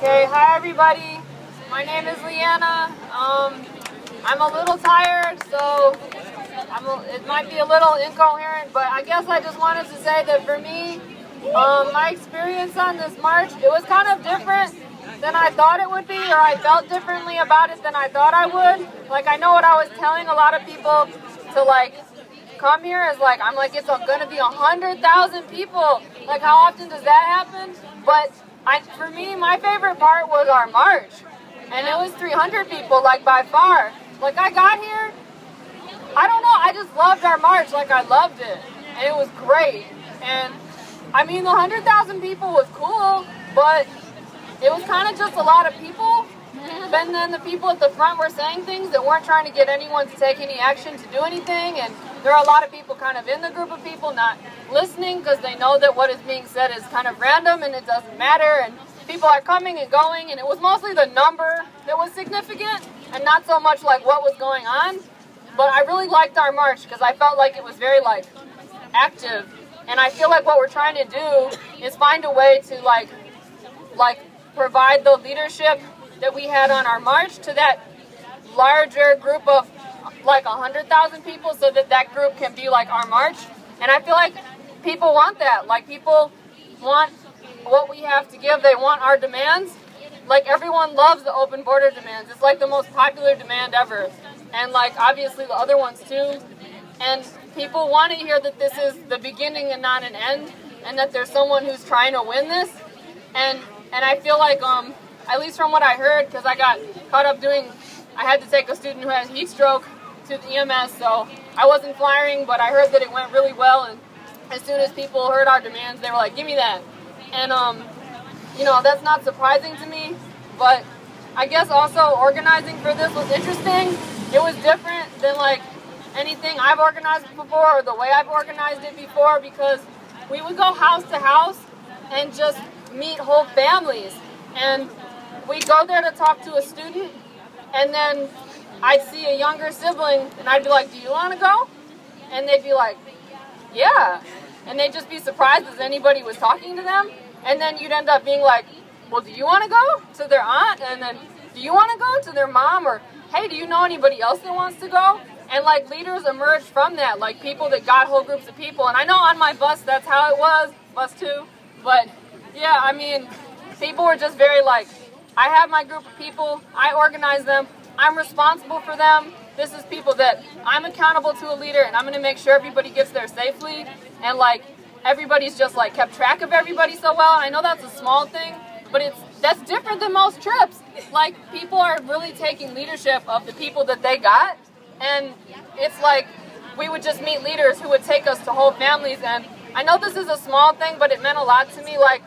Okay, hi everybody. My name is Liana. I'm a little tired, so it might be a little incoherent, but I guess I just wanted to say that for me, my experience on this march, it was kind of different than I thought it would be, or I felt differently about it than I thought I would. Like, I know what I was telling a lot of people to, like, come here is like, I'm like, it's gonna be 100,000 people. Like, how often does that happen? But for me, my favorite part was our march. And it was 300 people, like, by far. Like, I got here, I don't know, I just loved our march. Like, I loved it. And it was great. And, I mean, the 100,000 people was cool, but it was kind of just a lot of people. And then the people at the front were saying things that weren't trying to get anyone to take any action to do anything. And there are a lot of people kind of in the group of people not listening because they know that what is being said is kind of random and it doesn't matter. And people are coming and going. And it was mostly the number that was significant and not so much like what was going on. But I really liked our march because I felt like it was very, like, active. And I feel like what we're trying to do is find a way to, like provide the leadership that we had on our march to that larger group of like 100,000 people, so that that group can be like our march. And I feel like people want that. Like, people want what we have to give. They want our demands. Like, everyone loves the open border demands. It's like the most popular demand ever. And, like, obviously the other ones too. And people want to hear that this is the beginning and not an end, and that there's someone who's trying to win this. And I feel like, at least from what I heard, because I got caught up I had to take a student who has heat stroke to the EMS, so I wasn't flying, but I heard that it went really well, and as soon as people heard our demands, they were like, give me that. And, you know, that's not surprising to me, but I guess also organizing for this was interesting. It was different than, like, anything I've organized before or the way I've organized it before, because we would go house to house and just meet whole families. And we'd go there to talk to a student, and then I'd see a younger sibling, and I'd be like, do you want to go? And they'd be like, yeah. And they'd just be surprised as anybody was talking to them. And then you'd end up being like, well, do you want to go to their aunt? And then, do you want to go to their mom? Or, hey, do you know anybody else that wants to go? And, like, leaders emerged from that, like people that got whole groups of people. And I know on my bus that's how it was, bus 2. But, yeah, I mean, people were just very like, I have my group of people, I organize them, I'm responsible for them, this is people that I'm accountable to a leader, and I'm going to make sure everybody gets there safely. And, like, everybody's just, like, kept track of everybody so well. I know that's a small thing, but that's different than most trips. Like, people are really taking leadership of the people that they got. And it's like, we would just meet leaders who would take us to whole families. And I know this is a small thing, but it meant a lot to me. Like,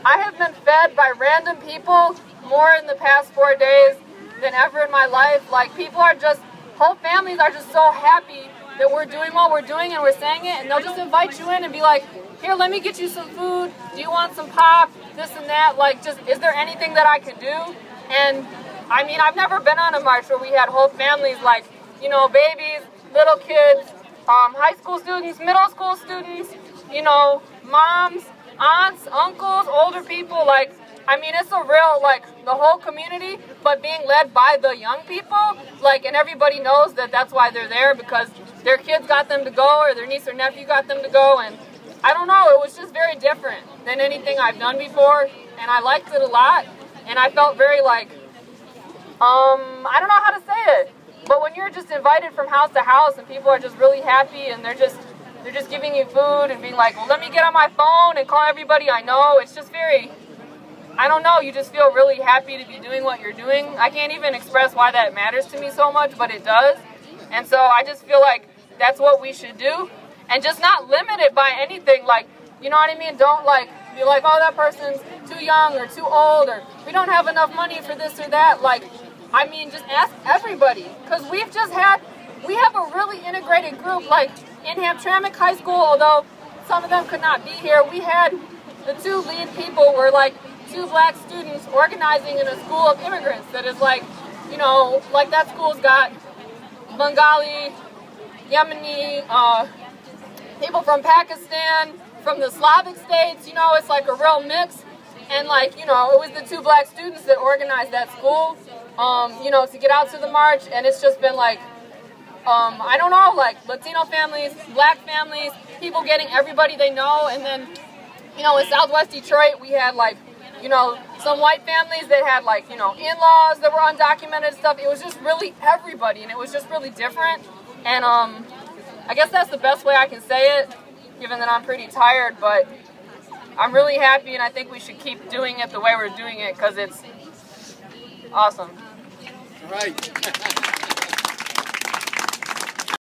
I have been fed by random people more in the past 4 days than ever in my life. Like, people are just, whole families are just so happy that we're doing what we're doing and we're saying it. And they'll just invite you in and be like, here, let me get you some food. Do you want some pop? This and that. Like, just, is there anything that I can do? And, I mean, I've never been on a march where we had whole families, like, you know, babies, little kids, high school students, middle school students, you know, moms, aunts, uncles, older people. Like, I mean, it's a real, like, the whole community, but being led by the young people, like, and everybody knows that that's why they're there, because their kids got them to go, or their niece or nephew got them to go. And I don't know, it was just very different than anything I've done before, and I liked it a lot. And I felt very, like, I don't know how to say it, but when you're just invited from house to house and people are just really happy and they're just giving you food and being like, well, let me get on my phone and call everybody I know, it's just very, I don't know, you just feel really happy to be doing what you're doing. I can't even express why that matters to me so much, but it does. And so I just feel like that's what we should do, and just not limit it by anything. Like, you know what I mean? Don't, like, be like, oh, that person's too young or too old, or we don't have enough money for this or that. Like, I mean, just ask everybody, because we have a really integrated group. Like, in Hamtramck High School, although some of them could not be here, we had the 2 lead people were, like, 2 black students organizing in a school of immigrants that is, like, you know, like, that school's got Bengali, Yemeni, people from Pakistan, from the Slavic states, you know, it's like a real mix. And like, you know, it was the 2 black students that organized that school, you know, to get out to the march. And it's just been like, I don't know, like Latino families, black families, people getting everybody they know. And then, you know, in Southwest Detroit, we had like, you know, some white families that had like, you know, in-laws that were undocumented and stuff. It was just really everybody, and it was just really different. And I guess that's the best way I can say it, given that I'm pretty tired, but I'm really happy, and I think we should keep doing it the way we're doing it, because it's awesome. All right.